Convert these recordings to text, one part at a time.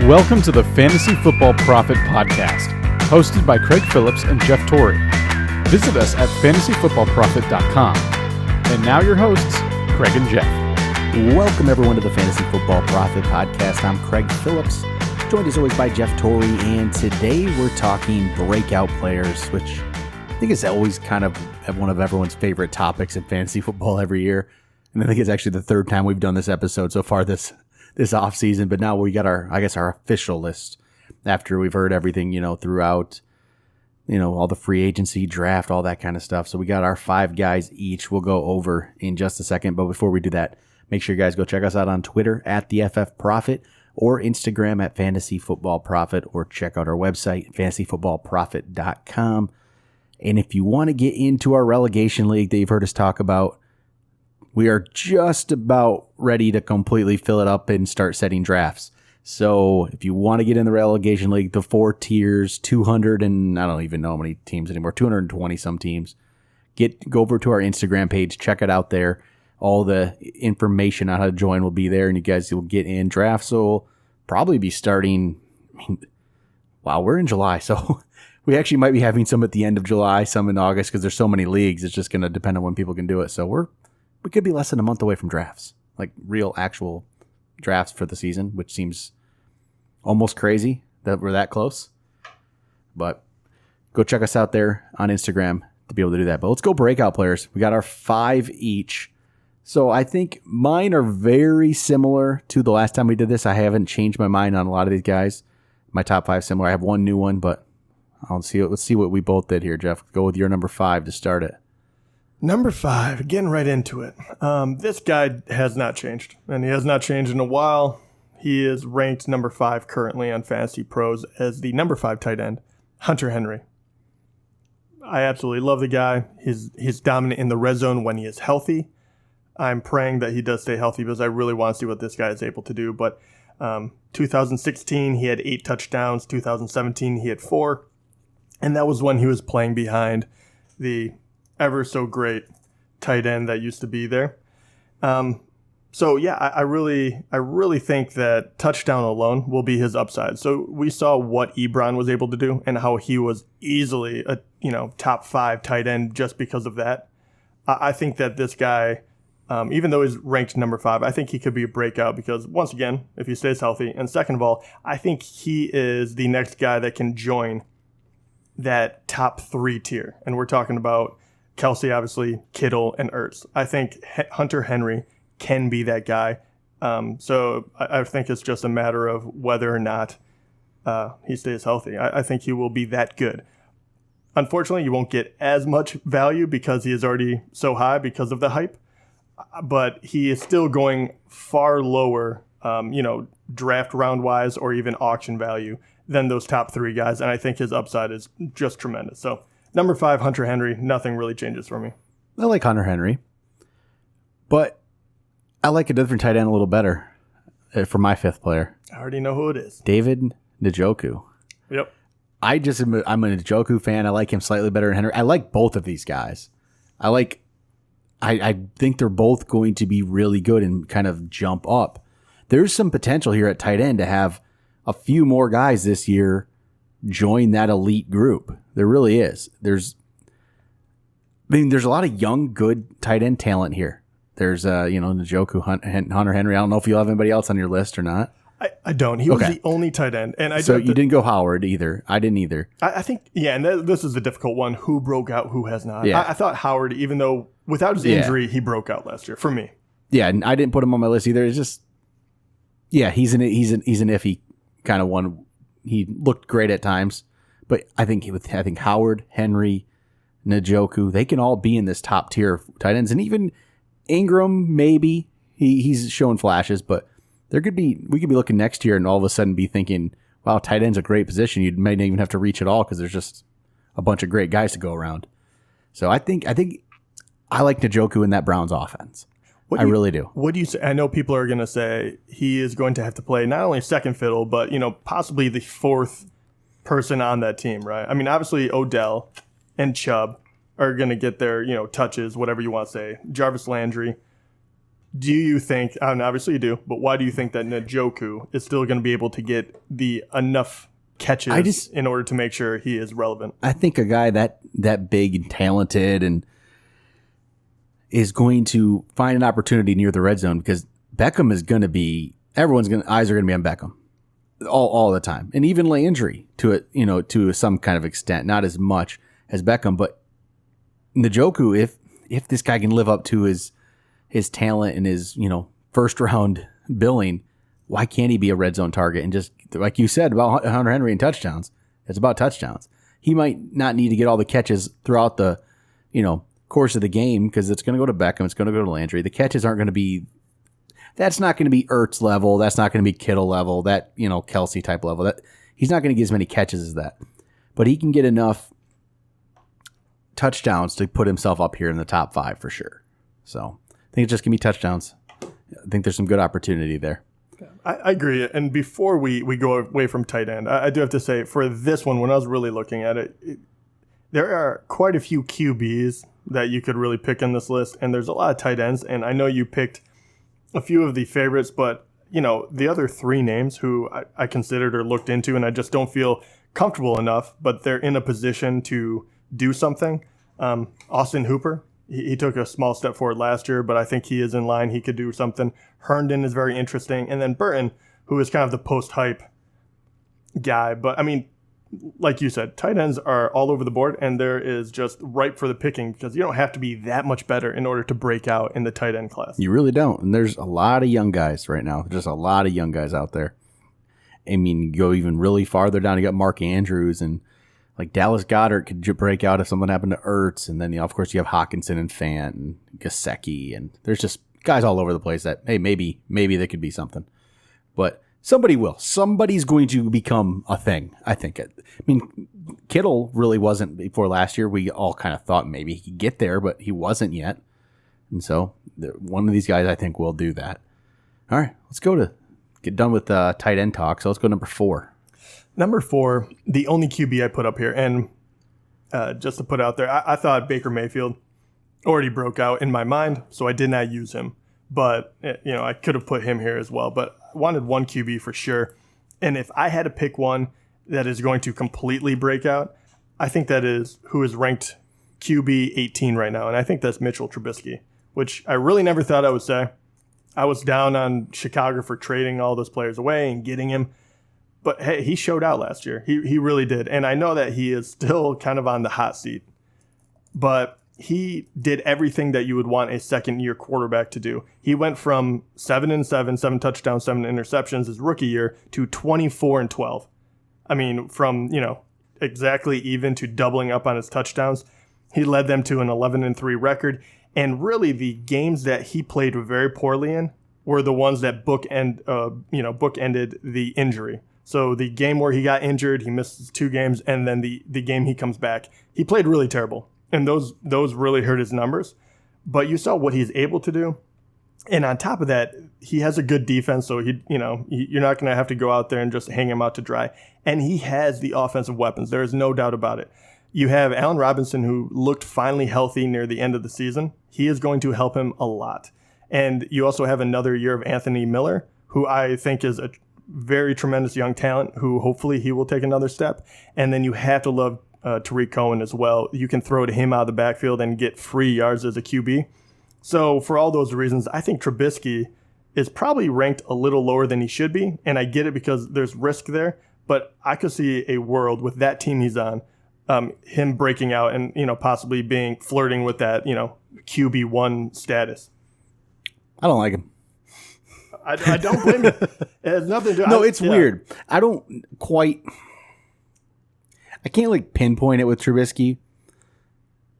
Welcome to the Fantasy Football Prophet podcast, hosted by Craig Phillips and Jeff Torrey. Visit us at fantasyfootballprophet.com. And now your hosts, Craig and Jeff. Welcome everyone to the Fantasy Football Prophet podcast. I'm Craig Phillips, joined as always by Jeff Torrey, and today we're talking breakout players, which I think is always kind of one of everyone's favorite topics in fantasy football every year. And I think it's actually the third time we've done this episode so far this off season, but now we got our official list after we've heard everything, throughout, all the free agency, draft, all that kind of stuff. So we got our 5 guys each. We'll go over in just a second, but before we do that, make sure you guys go check us out on Twitter at the FF Prophet or Instagram at Fantasy Football Prophet, or check out our website, fantasyfootballprophet.com. And if you want to get into our relegation league that you've heard us talk about, we are just about ready to completely fill it up and start setting drafts. So if you want to get in the relegation league, the 4 tiers, 200 and I don't even know how many teams anymore, 220 some teams, go over to our Instagram page, check it out there. All the information on how to join will be there, and you guys will get in. Drafts will probably be starting. We're in July, so we actually might be having some at the end of July, some in August, because there's so many leagues. It's just going to depend on when people can do it. So we could be less than a month away from drafts, like real actual drafts for the season, which seems almost crazy that we're that close. But go check us out there on Instagram to be able to do that. But let's go breakout players. We got our 5 each. So I think mine are very similar to the last time we did this. I haven't changed my mind on a lot of these guys. My top 5 similar. I have one new one, but let's see what we both did here, Jeff. Go with your number 5 to start it. Number 5, getting right into it. This guy has not changed, and he has not changed in a while. He is ranked number 5 currently on Fantasy Pros as the number 5 tight end, Hunter Henry. I absolutely love the guy. He's dominant in the red zone when he is healthy. I'm praying that he does stay healthy because I really want to see what this guy is able to do. But 2016, he had 8 touchdowns. 2017, he had 4. And that was when he was playing behind the ever so great tight end that used to be there. I really think that touchdown alone will be his upside. So we saw what Ebron was able to do and how he was easily a top 5 tight end just because of that. I think that this guy, even though he's ranked number 5, I think he could be a breakout because, once again, if he stays healthy, and second of all, I think he is the next guy that can join that top 3 tier. And we're talking about Kelsey, obviously, Kittle, and Ertz. I think Hunter Henry can be that guy. So I think it's just a matter of whether or not he stays healthy. I think he will be that good. Unfortunately, you won't get as much value because he is already so high because of the hype. But he is still going far lower, draft round-wise or even auction value than those top 3 guys. And I think his upside is just tremendous. So number 5, Hunter Henry, nothing really changes for me. I like Hunter Henry, but I like a different tight end a little better for my 5th player. I already know who it is. David Njoku. Yep. I'm a Njoku fan. I like him slightly better than Henry. I like both of these guys. I think they're both going to be really good and kind of jump up. There's some potential here at tight end to have a few more guys this year join that elite group. There really is. There's a lot of young, good tight end talent here. There's, Njoku, Hunter Henry. I don't know if you'll have anybody else on your list or not. I don't. He was the only tight end. So you didn't go Howard either. I didn't either. I think, and this is the difficult one. Who broke out, who has not? Yeah. I thought Howard, even though without his injury, he broke out last year for me. Yeah, and I didn't put him on my list either. It's just, he's an iffy kind of one. He looked great at times, but I think Howard, Henry, Njoku, they can all be in this top tier of tight ends, and even Ingram maybe he's showing flashes, but we could be looking next year and all of a sudden be thinking, wow, tight end's a great position. You may not even have to reach at all because there's just a bunch of great guys to go around. So I think I like Njoku in that Browns offense. I really do. What do you say? I know people are going to say he is going to have to play not only second fiddle, but possibly the 4th person on that team, right? I mean, obviously Odell and Chubb are going to get their touches, whatever you want to say. Jarvis Landry, Do you think, and obviously you do, but why do you think that Njoku is still going to be able to get the enough catches in order to make sure he is relevant? I think a guy that big and talented and is going to find an opportunity near the red zone, because Beckham is going to be, eyes are going to be on Beckham all the time. And even Landry to it, to some kind of extent, not as much as Beckham, but Njoku, if this guy can live up to his talent and his, first round billing, why can't he be a red zone target? And just like you said about Hunter Henry and touchdowns, it's about touchdowns. He might not need to get all the catches throughout the, course of the game, because it's going to go to Beckham, it's going to go to Landry. The catches aren't going to be, that's not going to be Ertz level, that's not going to be Kittle level, that, Kelsey type level. That he's not going to get as many catches as that. But he can get enough touchdowns to put himself up here in the top 5 for sure. So I think it's just going to be touchdowns. I think there's some good opportunity there. I agree. And before we go away from tight end, I do have to say, for this one, when I was really looking at it, there are quite a few QBs that you could really pick in this list, and there's a lot of tight ends. And I know you picked a few of the favorites, but the other 3 names who I considered or looked into, and I just don't feel comfortable enough, but they're in a position to do something. Austin Hooper, he took a small step forward last year, but I think he is in line. He could do something. Herndon is very interesting. And then Burton, who is kind of the post-hype guy. But, I mean, like you said, tight ends are all over the board, and there is just ripe for the picking, because you don't have to be that much better in order to break out in the tight end class. You really don't. And there's a lot of young guys right now. Just a lot of young guys out there. I mean, you go even really farther down, you got Mark Andrews, and like Dallas Goedert could break out if something happened to Ertz. And then, of course, you have Hawkinson and Fant and Gesicki. And there's just guys all over the place that, hey, maybe they could be something. But somebody will. Somebody's going to become a thing, I think. I mean, Kittle really wasn't before last year. We all kind of thought maybe he could get there, but he wasn't yet. And so one of these guys, I think, will do that. All right, let's get done with tight end talk. So let's go number 4. Number 4, the only QB I put up here, and just to put out there, I thought Baker Mayfield already broke out in my mind, so I did not use him. But, I could have put him here as well. But I wanted one QB for sure. And if I had to pick one that is going to completely break out, I think that is who is ranked QB 18 right now. And I think that's Mitchell Trubisky, which I really never thought I would say. I was down on Chicago for trading all those players away and getting him. But, hey, he showed out last year. He really did. And I know that he is still kind of on the hot seat. But he did everything that you would want a second-year quarterback to do. He went from 7-7, 7 touchdowns, 7 interceptions his rookie year, to 24-12. I mean, from, exactly even to doubling up on his touchdowns. He led them to an 11-3 record. And really, the games that he played very poorly in were the ones that bookended the injury. So the game where he got injured, he missed 2 games, and then the game he comes back, he played really terrible. And those really hurt his numbers. But you saw what he's able to do. And on top of that, he has a good defense, so you're not going to have to go out there and just hang him out to dry. And he has the offensive weapons. There is no doubt about it. You have Allen Robinson, who looked finally healthy near the end of the season. He is going to help him a lot. And you also have another year of Anthony Miller, who I think is a very tremendous young talent, who hopefully he will take another step. And then you have to love Tariq Cohen as well. You can throw to him out of the backfield and get free yards as a QB. So for all those reasons, I think Trubisky is probably ranked a little lower than he should be. And I get it because there's risk there. But I could see a world with that team he's on, him breaking out and, possibly flirting with that, QB1 status. I don't like him. I don't blame you. It has nothing to do. No, it's weird. I can't pinpoint it with Trubisky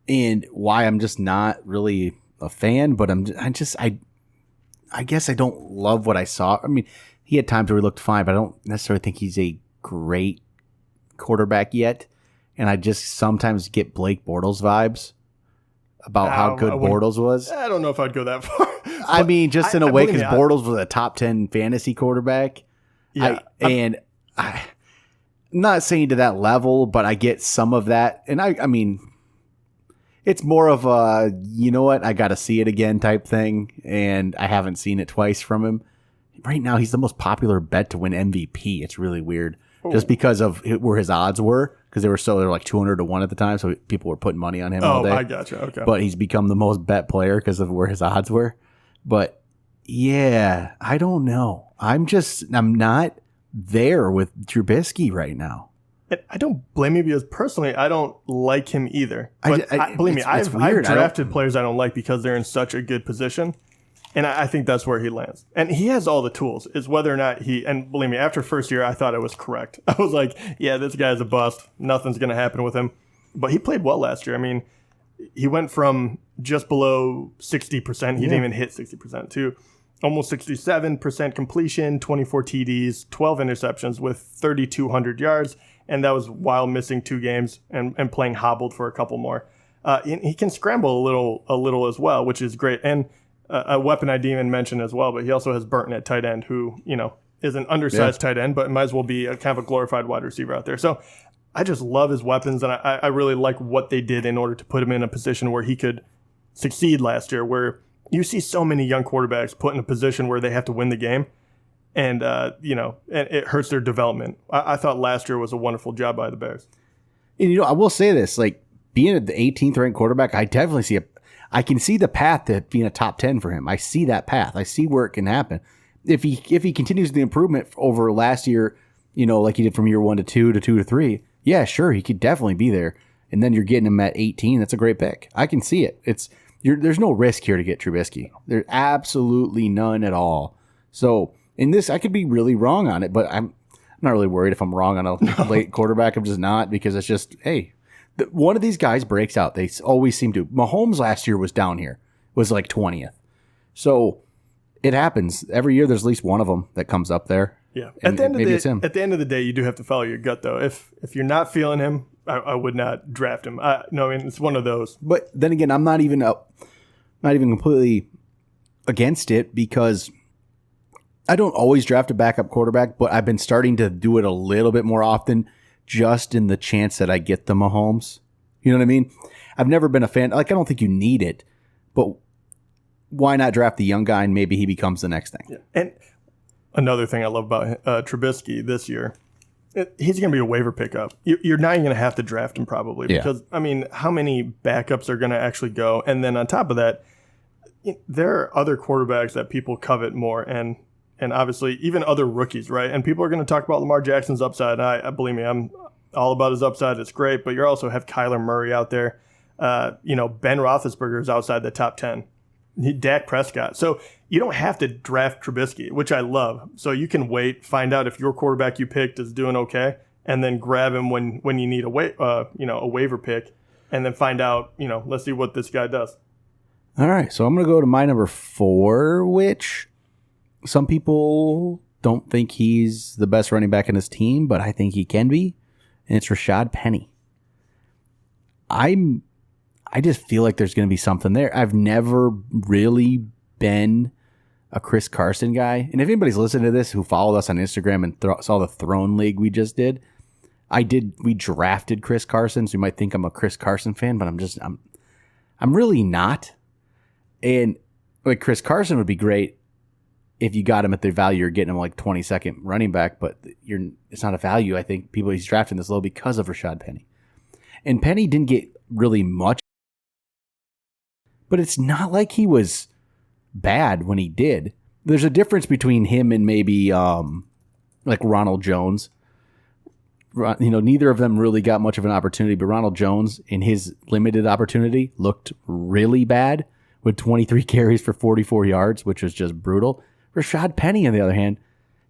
and why I'm just not really a fan, but I guess I don't love what I saw. I mean, he had times where he looked fine, but I don't necessarily think he's a great quarterback yet. And I just sometimes get Blake Bortles vibes about how good Bortles was. I don't know if I'd go that far. I mean, just in a way, because Bortles was a top 10 fantasy quarterback. Yeah. I'm not saying to that level, but I get some of that. And I mean, It's more of a, you know what, I got to see it again type thing, and I haven't seen it twice from him. Right now, he's the most popular bet to win MVP. It's really weird. Just because of where his odds were, because they were like 200 to 1 at the time, so people were putting money on him all day. I gotcha. Okay. But he's become the most bet player because of where his odds were. But yeah, I don't know. I'm not there with Trubisky right now. And I don't blame you because personally, I don't like him either. But believe me, I've weird. drafted players I don't like because they're in such a good position. And I think that's where he lands. And he has all the tools. It's whether or not and believe me, after first year, I thought I was correct. I was like, yeah, this guy's a bust. Nothing's going to happen with him. But he played well last year. I mean, he went from just below 60%. He didn't even hit 60% to almost 67% completion, 24 TDs, 12 interceptions with 3,200 yards. And that was while missing 2 games and playing hobbled for a couple more. He can scramble a little as well, which is great. And a weapon I didn't even mention as well, but he also has Burton at tight end, who, is an undersized tight end, but might as well be a kind of a glorified wide receiver out there. So I just love his weapons, and I really like what they did in order to put him in a position where he could succeed last year, where you see so many young quarterbacks put in a position where they have to win the game, and, and it hurts their development. I thought last year was a wonderful job by the Bears. And, I will say this, like, being the 18th ranked quarterback, I definitely I can see the path to being a top 10 for him. I see that path. I see where it can happen. If he continues the improvement over last year, like he did from year 1 to 2 to 2 to 3, yeah, sure, he could definitely be there. And then you're getting him at 18. That's a great pick. I can see it. There's no risk here to get Trubisky. There's absolutely none at all. So in this, I could be really wrong on it, but I'm not really worried if I'm wrong on a late quarterback. I'm just not, because it's just, hey, one of these guys breaks out. They always seem to. Mahomes last year was down here, was like 20th. So it happens. Every year there's at least one of them that comes up there. Yeah. At the end of the day, you do have to follow your gut, though. If you're not feeling him, I would not draft him. It's one of those. But then again, I'm not even completely against it, because I don't always draft a backup quarterback, but I've been starting to do it a little bit more often, just in the chance that I get the Mahomes. You know what I mean? I've never been a fan. Like, I don't think you need it, but why not draft the young guy and maybe he becomes the next thing? Yeah. And another thing I love about Trubisky this year, he's going to be a waiver pickup. You're not even going to have to draft him probably, because, how many backups are going to actually go? And then on top of that, there are other quarterbacks that people covet more, and obviously even other rookies, right? And people are going to talk about Lamar Jackson's upside. I believe me, I'm all about his upside. It's great, but you also have Kyler Murray out there. Ben Roethlisberger is outside the top 10. Dak Prescott. So you don't have to draft Trubisky, which I love. So you can wait, find out if your quarterback you picked is doing okay, and then grab him when you need a waiver pick, and then find out, let's see what this guy does. All right, so I'm going to go to my number 4, which some people don't think he's the best running back in his team, but I think he can be, and it's Rashad Penny. I just feel like there's going to be something there. I've never really been a Chris Carson guy. And if anybody's listening to this who followed us on Instagram and saw the Throne League we just did, we drafted Chris Carson, so you might think I'm a Chris Carson fan, but I'm really not. And like, Chris Carson would be great if you got him at the value you're getting him, like 22nd running back, but it's not a value. I think he's drafting this low because of Rashad Penny. And Penny didn't get really much, but it's not like he was bad when he did. There's a difference between him and maybe like Ronald Jones. Neither of them really got much of an opportunity, but Ronald Jones, in his limited opportunity, looked really bad with 23 carries for 44 yards, which was just brutal. Rashad Penny, on the other hand,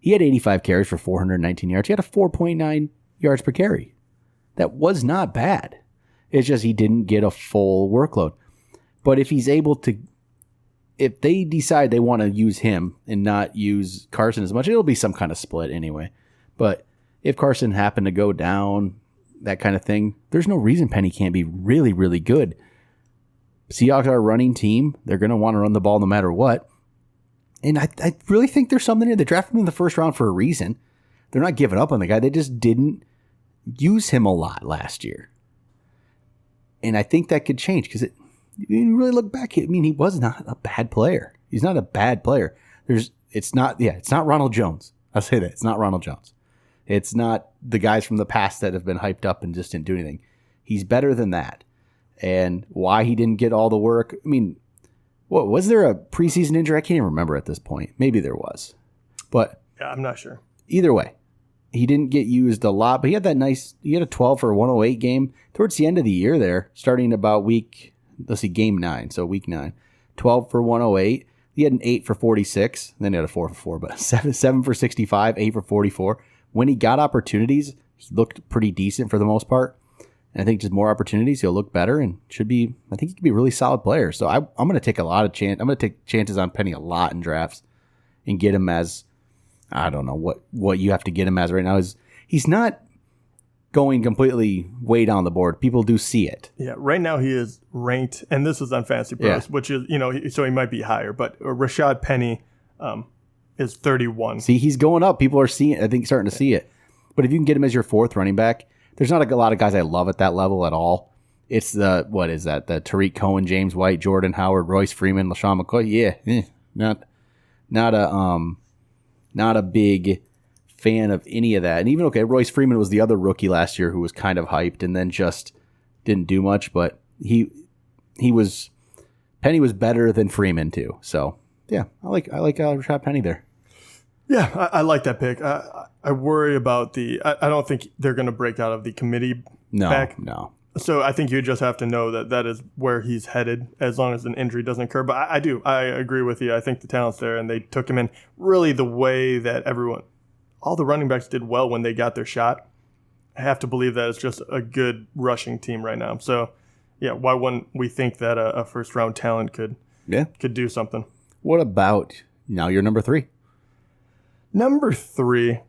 he had 85 carries for 419 yards. He had a 4.9 yards per carry. That was not bad. It's just he didn't get a full workload. But if they decide they want to use him and not use Carson as much, it'll be some kind of split anyway. But if Carson happened to go down, that kind of thing, there's no reason Penny can't be really, really good. Seahawks are a running team. They're going to want to run the ball no matter what. And I really think there's something there. They drafted him in the first round for a reason. They're not giving up on the guy. They just didn't use him a lot last year. And I think that could change because you really look back. I mean, he was not a bad player. He's not a bad player. It's not Ronald Jones. I'll say that. It's not Ronald Jones. It's not the guys from the past that have been hyped up and just didn't do anything. He's better than that. And why he didn't get all the work, I mean, what was there a preseason injury? I can't even remember at this point. Maybe there was. But yeah, I'm not sure. Either way, he didn't get used a lot, but he had a 12 for 108 game towards the end of the year there, starting about game 9, so week 9. 12 for 108. He had an 8 for 46, then he had a 4 for 4, but 7 for 65, 8 for 44. When he got opportunities, he looked pretty decent for the most part. And I think just more opportunities, he'll look better and I think he could be a really solid player. So I'm going to take I'm going to take chances on Penny a lot in drafts and get him as, I don't know what you have to get him as right now. He's not going completely way down the board. People do see it. Yeah, right now he is ranked, and this is on Fantasy Pros, which is, so he might be higher, but Rashad Penny is 31. See, he's going up. People are seeing it. I think starting to see it. But if you can get him as your 4th running back, there's not a lot of guys I love at that level at all. It's the Tariq Cohen, James White, Jordan Howard, Royce Freeman, LaShawn McCoy. Yeah, not a big fan of any of that. And even, Royce Freeman was the other rookie last year who was kind of hyped and then just didn't do much, but Penny was better than Freeman too. So yeah, I like Rashad Penny there. Yeah, I like that pick. I worry about I don't think they're going to break out of the committee back. No. So I think you just have to know that is where he's headed as long as an injury doesn't occur. But I agree with you. I think the talent's there, and they took him in really the way that all the running backs did well when they got their shot. I have to believe that it's just a good rushing team right now. So, yeah, why wouldn't we think that a first-round talent could do something? What about now your number 3? Number 3,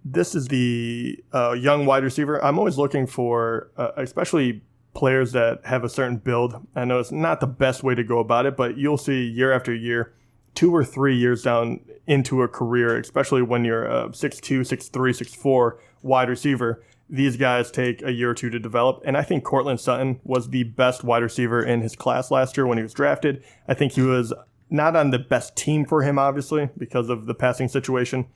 this is the young wide receiver. I'm always looking for, especially players that have a certain build. I know it's not the best way to go about it, but you'll see year after year, 2 or 3 years down into a career, especially when you're a 6'2", 6'3", 6'4" wide receiver, these guys take a year or two to develop. And I think Courtland Sutton was the best wide receiver in his class last year when he was drafted. I think he was not on the best team for him, obviously, because of the passing situation.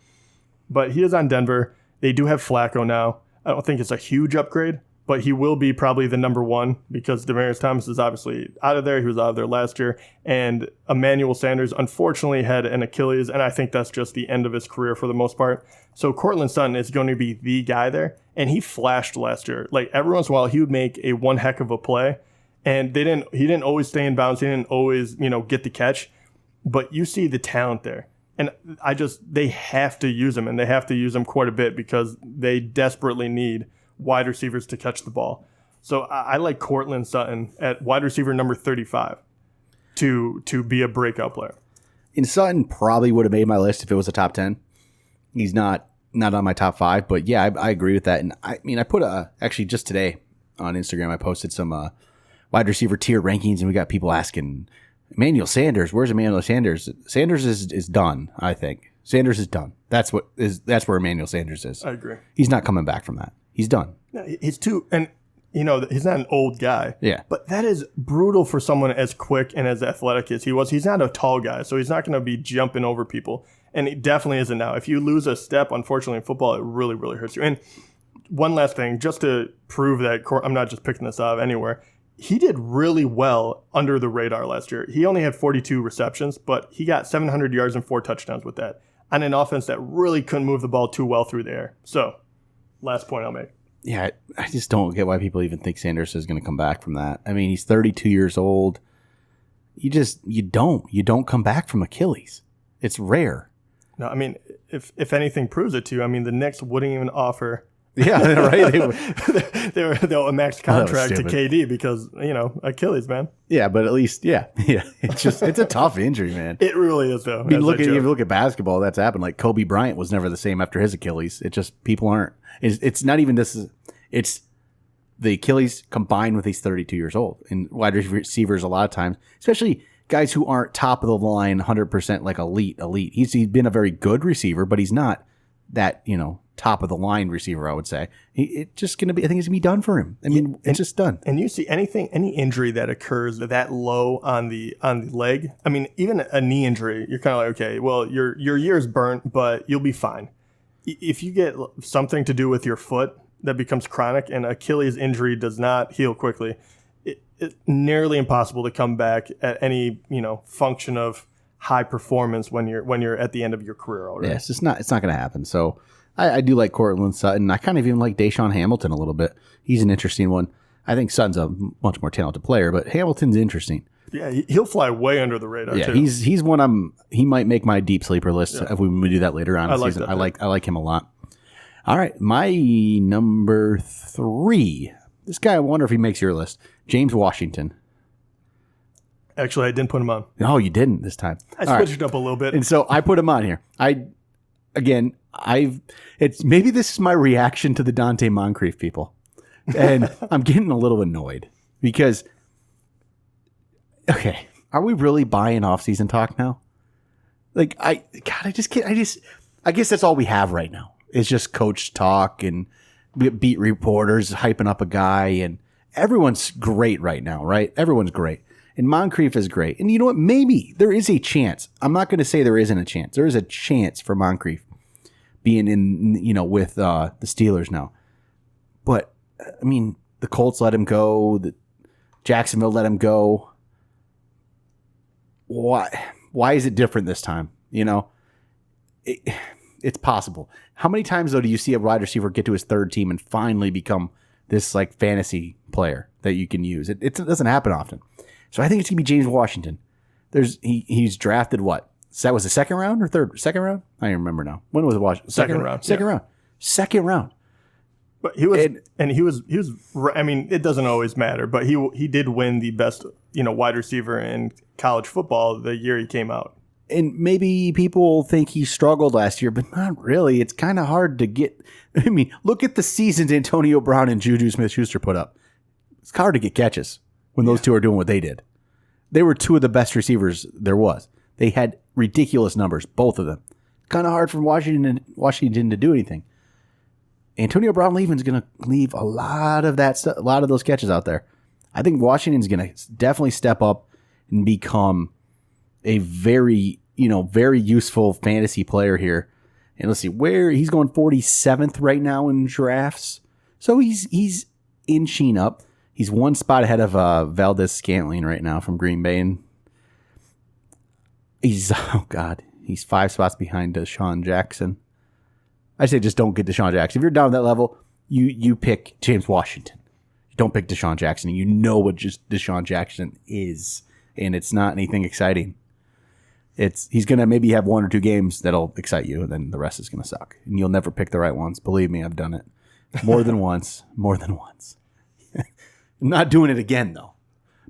But he is on Denver. They do have Flacco now. I don't think it's a huge upgrade, but he will be probably the number 1 because Demaryius Thomas is obviously out of there. He was out of there last year. And Emmanuel Sanders, unfortunately, had an Achilles, and I think that's just the end of his career for the most part. So Courtland Sutton is going to be the guy there, and he flashed last year. Like, every once in a while, he would make one heck of a play, and he didn't always stay in bounds. He didn't always, get the catch. But you see the talent there. And they have to use him, and they have to use him quite a bit because they desperately need wide receivers to catch the ball. So I like Courtland Sutton at wide receiver number 35 to be a breakout player. And Sutton probably would have made my list if it was a top 10. He's not on my top 5, but yeah, I agree with that. And I put actually just today on Instagram, I posted some wide receiver tier rankings, and we got people asking, Emmanuel Sanders, where's Emmanuel Sanders? Sanders is done, I think. Sanders is done. That's where Emmanuel Sanders is. I agree. He's not coming back from that. He's done. He's he's not an old guy. Yeah. But that is brutal for someone as quick and as athletic as he was. He's not a tall guy, so he's not going to be jumping over people. And he definitely isn't now. If you lose a step, unfortunately, in football, it really, really hurts you. And one last thing, just to prove that I'm not just picking this out of anywhere, he did really well under the radar last year. He only had 42 receptions, but he got 700 yards and 4 touchdowns with that on an offense that really couldn't move the ball too well through the air. So, last point I'll make. Yeah, I just don't get why people even think Sanders is going to come back from that. I mean, he's 32 years old. You don't come back from Achilles. It's rare. No, I mean, if anything proves it to you, I mean, the Knicks wouldn't even offer. Yeah, right. They'll a max contract to KD because Achilles, man. Yeah, but at least, yeah. It's a tough injury, man. It really is, though. I mean, if you look at basketball, that's happened. Like Kobe Bryant was never the same after his Achilles. It just people aren't. It's not even this. It's the Achilles combined with he's 32 years old. And wide receivers, a lot of times, especially guys who aren't top of the line, 100% like elite. He's been a very good receiver, but he's not that top of the line receiver, I would say. It's just going to be, I think it's going to be done for him. I mean, it's just done. And you see any injury that occurs that low on the leg, I mean, even a knee injury, you're kind of like, okay, well, your year's burnt, but you'll be fine. If you get something to do with your foot that becomes chronic, and Achilles injury does not heal quickly, it's nearly impossible to come back at any, function of high performance when you're at the end of your career already. Yes, it's not going to happen. So I do like Cortland Sutton. I kind of even like Deshaun Hamilton a little bit. He's an interesting one. I think Sutton's a much more talented player, but Hamilton's interesting. Yeah, he'll fly way under the radar. Yeah, too. he's one he might make my deep sleeper list if we do that later on in the season. That, I like him a lot. All right, my number 3. This guy, I wonder if he makes your list. James Washington. Actually, I didn't put him on. No, you didn't this time. I switched it up a little bit. And so I put him on here. Maybe this is my reaction to the Dante Moncrief people. And I'm getting a little annoyed because, okay, are we really buying off-season talk now? Like, I guess that's all we have right now. It's just coach talk and beat reporters hyping up a guy, and everyone's great right now, right? Everyone's great. And Moncrief is great. And you know what? Maybe there is a chance. I'm not going to say there isn't a chance. There is a chance for Moncrief being in, with the Steelers now. But, I mean, the Colts let him go. Jacksonville let him go. Why is it different this time? It's possible. How many times, though, do you see a wide receiver get to his third team and finally become this, like, fantasy player that you can use? It doesn't happen often. So I think it's going to be James Washington. He's drafted what? That was the second round or second round? I don't even remember now. When was it? Washington? Second round. Second round. But he was. I mean, it doesn't always matter, but he did win the best wide receiver in college football the year he came out. And maybe people think he struggled last year, but not really. It's kind of hard to get. I mean, look at the seasons Antonio Brown and Juju Smith-Schuster put up. It's hard to get catches when those two are doing what they did. They were two of the best receivers there was. They had ridiculous numbers, both of them. Kind of hard for Washington to do anything. Antonio Brown leaving is going to leave a lot of those catches out there. I think Washington's going to definitely step up and become a very useful fantasy player here. And let's see where he's going 47th right now in drafts. So he's inching up. He's one spot ahead of Valdez-Scantling right now from Green Bay, and he's 5 spots behind Deshaun Jackson. I say just don't get Deshaun Jackson. If you're down at that level, you pick James Washington. You don't pick Deshaun Jackson. You know what just Deshaun Jackson is, and it's not anything exciting. He's going to maybe have 1 or 2 games that'll excite you, and then the rest is going to suck. And you'll never pick the right ones. Believe me, I've done it more than once. I'm not doing it again, though.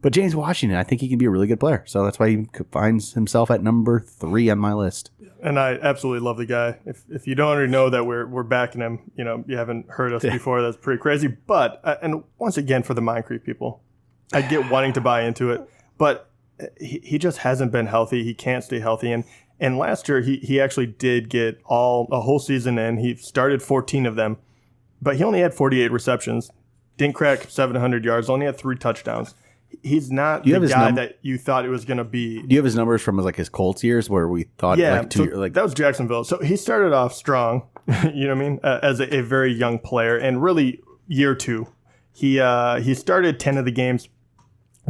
But James Washington, I think he can be a really good player. So that's why he finds himself at number 3 on my list. And I absolutely love the guy. If you don't already know that we're backing him, you haven't heard us before, that's pretty crazy. But, and once again, for the Moncrief people, I get wanting to buy into it. But he just hasn't been healthy. He can't stay healthy. And last year, he actually did get a whole season in. He started 14 of them. But he only had 48 receptions. Didn't crack 700 yards, only had 3 touchdowns. He's not the guy that you thought it was going to be. Do you have his numbers from his Colts years where we thought that was Jacksonville. So he started off strong, you know what I mean, as a very young player. And really, year 2, he started 10 of the games,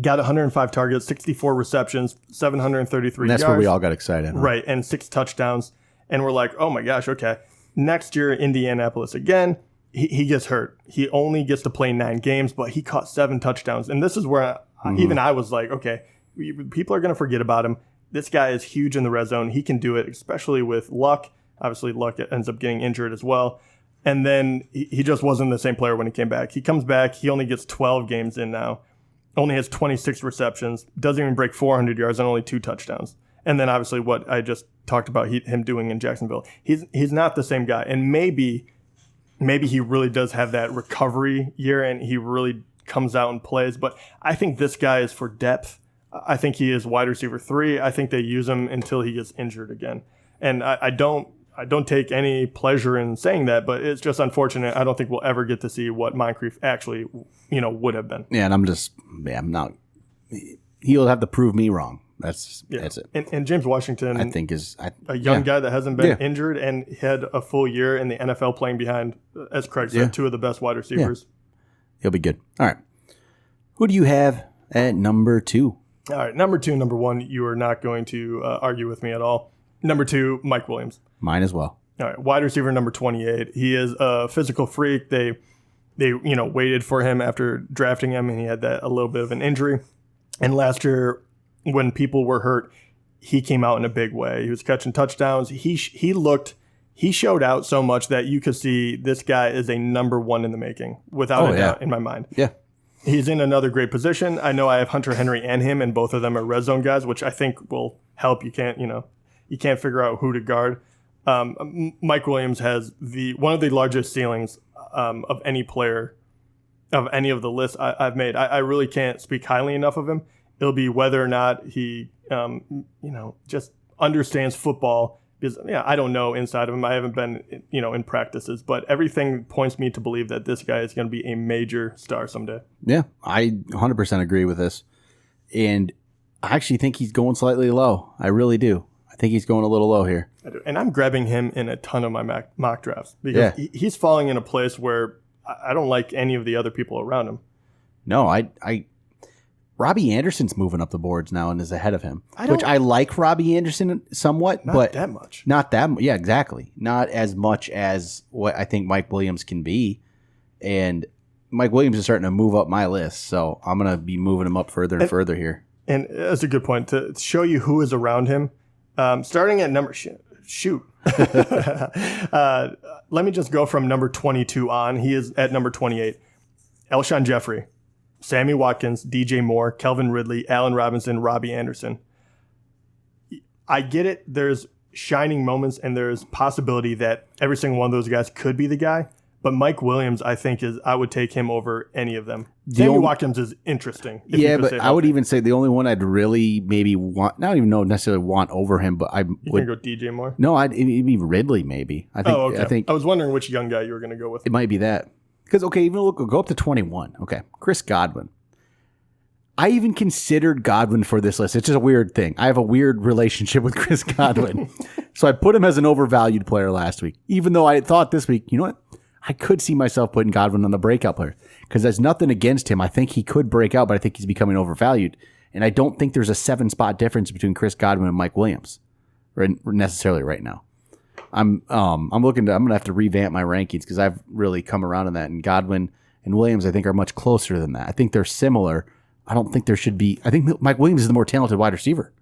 got 105 targets, 64 receptions, 733 yards. That's where we all got excited. Huh? Right, and 6 touchdowns. And we're like, oh my gosh, okay. Next year, Indianapolis again. He gets hurt. He only gets to play 9 games, but he caught 7 touchdowns. And this is where even I was like, okay, people are going to forget about him. This guy is huge in the red zone. He can do it, especially with Luck. Obviously, Luck ends up getting injured as well. And then he just wasn't the same player when he came back. He comes back. He only gets 12 games in now. Only has 26 receptions. Doesn't even break 400 yards and only 2 touchdowns. And then obviously what I just talked about him doing in Jacksonville. He's not the same guy. And maybe he really does have that recovery year and he really comes out and plays. But I think this guy is for depth. I think he is wide receiver 3. I think they use him until he gets injured again. And I don't I don't take any pleasure in saying that, but it's just unfortunate. I don't think we'll ever get to see what Moncrief actually, would have been. Yeah, and I'm not. He'll have to prove me wrong. That's it. And James Washington, I think, is a young guy that hasn't been injured and had a full year in the NFL playing behind, as Craig said, two of the best wide receivers. Yeah. He'll be good. All right. Who do you have at number 2? All right, number 2, number 1, you are not going to argue with me at all. Number 2, Mike Williams. Mine as well. All right, wide receiver number 28. He is a physical freak. They waited for him after drafting him, and he had a little bit of an injury. And last year, when people were hurt, he came out in a big way. He was catching touchdowns. He showed out so much that you could see this guy is a number 1 in the making, without a doubt, in my mind. Yeah. He's in another great position. I know I have Hunter Henry and him, and both of them are red zone guys, which I think will help. You can't figure out who to guard. Mike Williams has one of the largest ceilings of any player of any of the lists I've made. I really can't speak highly enough of him. It'll be whether or not he, just understands football. Because I don't know inside of him. I haven't been, in practices, but everything points me to believe that this guy is going to be a major star someday. Yeah, I 100% agree with this, and I actually think he's going slightly low. I really do. I think he's going a little low here. I do. And I'm grabbing him in a ton of my mock drafts because he's falling in a place where I don't like any of the other people around him. No, Robbie Anderson's moving up the boards now and is ahead of him, which I like Robbie Anderson somewhat, but that much. Not that much. Yeah, exactly. Not as much as what I think Mike Williams can be. And Mike Williams is starting to move up my list, so I'm going to be moving him up further and further here. And that's a good point to show you who is around him. Starting at number let me just go from number 22 on. He is at number 28. Alshon Jeffrey, Sammy Watkins, DJ Moore, Kelvin Ridley, Allen Robinson, Robbie Anderson. I get it. There's shining moments and there's possibility that every single one of those guys could be the guy. But Mike Williams, I think, I would take him over any of them. Sammy Watkins is interesting. Yeah, but I would even say the only one I'd really maybe want, not even know necessarily want over him, but You can go DJ Moore? No, it'd be Ridley maybe. Okay. I was wondering which young guy you were going to go with. It might be that. Because, even go up to 21. Okay, Chris Godwin. I even considered Godwin for this list. It's just a weird thing. I have a weird relationship with Chris Godwin. So I put him as an overvalued player last week, even though I thought this week, you know what? I could see myself putting Godwin on the breakout player because there's nothing against him. I think he could break out, but I think he's becoming overvalued. And I don't think there's a 7-spot difference between Chris Godwin and Mike Williams necessarily right now. I'm going to have to revamp my rankings because I've really come around on that. And Godwin and Williams, I think, are much closer than that. I think they're similar. I don't think there should be. I think Mike Williams is the more talented wide receiver.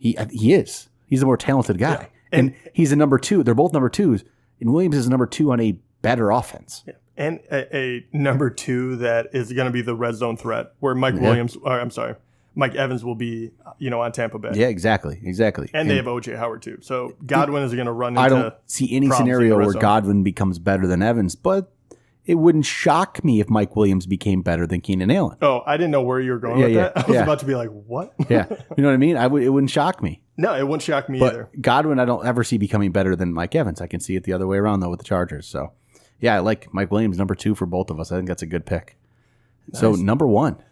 He is. He's the more talented guy. Yeah. And he's a number 2. They're both number 2s. And Williams is number 2 on a better offense. Yeah. And a number 2 that is going to be the red zone threat where Mike Evans will be, on Tampa Bay. Yeah, exactly. And they have O.J. Howard too. So Godwin is going to run into. I don't see any scenario where Godwin becomes better than Evans, but it wouldn't shock me if Mike Williams became better than Keenan Allen. Oh, I didn't know where you were going with that. I was about to be like, what? Yeah. You know what I mean? It wouldn't shock me. No, it wouldn't shock me either. Godwin, I don't ever see becoming better than Mike Evans. I can see it the other way around, though, with the Chargers. So, yeah, I like Mike Williams, number 2 for both of us. I think that's a good pick. Nice. So, number 1. Do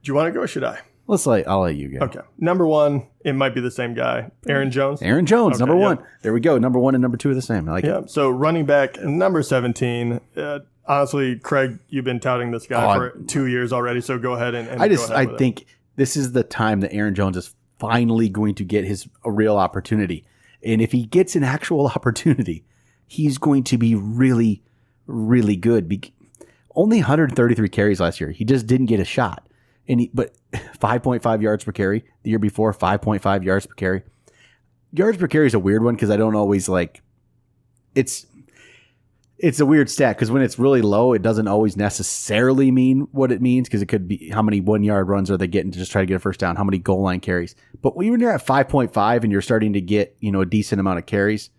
you want to go or should I? I'll let you go. Okay. Number 1, it might be the same guy. Aaron Jones. Aaron Jones, okay, number 1. There we go. Number 1 and number 2 are the same. I like it. So, running back, number 17. Honestly, Craig, you've been touting this guy for 2 years already, so go ahead and I think this is the time that Aaron Jones is finally going to get a real opportunity. And if he gets an actual opportunity, he's going to be really, really good. Only 133 carries last year. He just didn't get a shot. But 5.5 yards per carry. The year before, 5.5 yards per carry. Yards per carry is a weird one because I don't always it's a weird stat because when it's really low, it doesn't always necessarily mean what it means because it could be how many 1-yard runs are they getting to just try to get a first down, how many goal line carries. But when you're at 5.5 and you're starting to get, a decent amount of carries,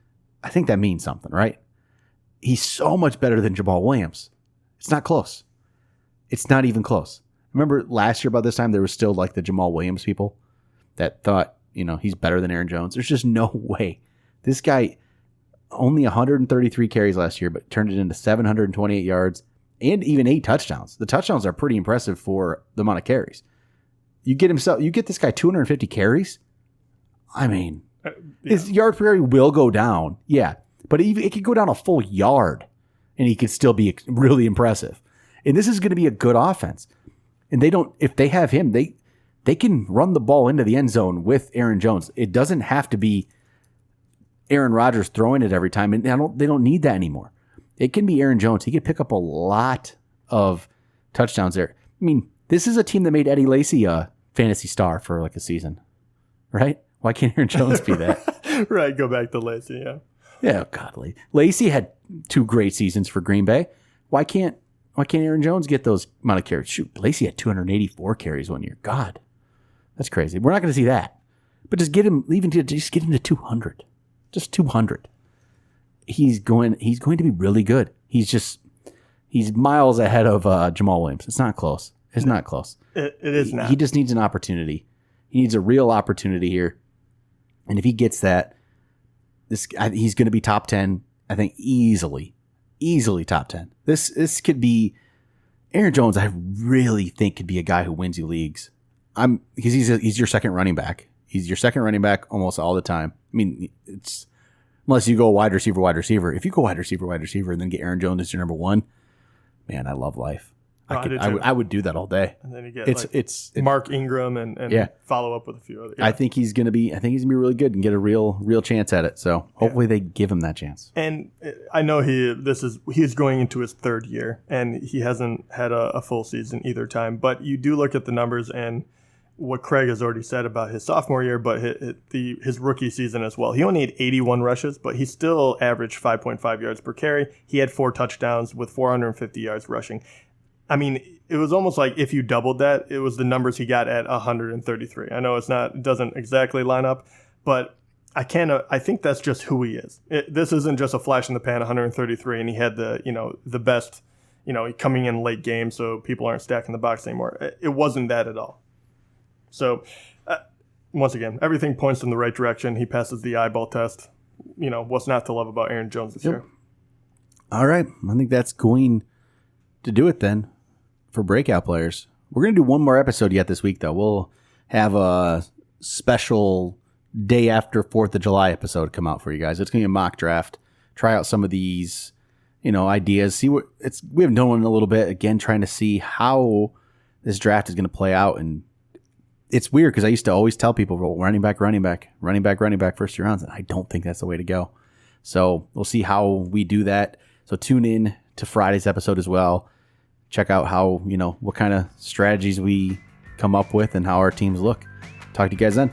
I think that means something, right? He's so much better than Jamal Williams. It's not close. It's not even close. Remember last year about this time, there was still like the Jamal Williams people that thought, he's better than Aaron Jones. There's just no way. This guy, only 133 carries last year, but turned it into 728 yards and even 8 touchdowns. The touchdowns are pretty impressive for the amount of carries. You get this guy 250 carries. I mean, his yards per carry will go down. Yeah. But it could go down a full yard and he could still be really impressive. And this is going to be a good offense. And if they have him, they can run the ball into the end zone with Aaron Jones. It doesn't have to be Aaron Rodgers throwing it every time. And they don't need that anymore. It can be Aaron Jones. He could pick up a lot of touchdowns there. I mean, this is a team that made Eddie Lacy a fantasy star for like a season, right? Why can't Aaron Jones be that? Right, go back to Lacy, yeah. Yeah, God, Lacy had 2 great seasons for Green Bay. Why can't Aaron Jones get those amount of carries? Shoot, Lacy had 284 carries one year. God, that's crazy. We're not going to see that, but just get him to 200, just 200. He's going to be really good. He's miles ahead of Jamal Williams. It's not close. It's not close. It is not. He just needs an opportunity. He needs a real opportunity here. And if he gets that, he's going to be top 10, I think, easily top 10. This could be Aaron Jones. I really think could be a guy who wins you leagues. Because he's your second running back. He's your second running back almost all the time. I mean, it's unless you go wide receiver. If you go wide receiver, and then get Aaron Jones as your number 1, man, I love life. I would do that all day. And then you get it's Mark Ingram and follow up with a few other. Yeah. I think he's gonna be really good and get a real chance at it. So hopefully they give him that chance. And I know he's going into his 3rd year and he hasn't had a full season either time. But you do look at the numbers and what Craig has already said about his sophomore year, but his rookie season as well. He only had 81 rushes, but he still averaged 5.5 yards per carry. He had 4 touchdowns with 450 yards rushing. I mean, it was almost like if you doubled that, it was the numbers he got at 133. I know it doesn't exactly line up, but I think that's just who he is. This isn't just a flash in the pan, 133, and he had the best, coming in late game, so people aren't stacking the box anymore. It wasn't that at all. So, once again, everything points in the right direction. He passes the eyeball test. What's not to love about Aaron Jones this year? All right, I think that's going to do it then. For breakout players. We're going to do one more episode yet this week, though. We'll have a special day after 4th of July episode come out for you guys. It's going to be a mock draft. Try out some of these, ideas. We haven't done one in a little bit. Again, trying to see how this draft is going to play out. And it's weird because I used to always tell people, well, running back, first year rounds. And I don't think that's the way to go. So we'll see how we do that. So tune in to Friday's episode as well. Check out how, what kind of strategies we come up with and how our teams look. Talk to you guys then.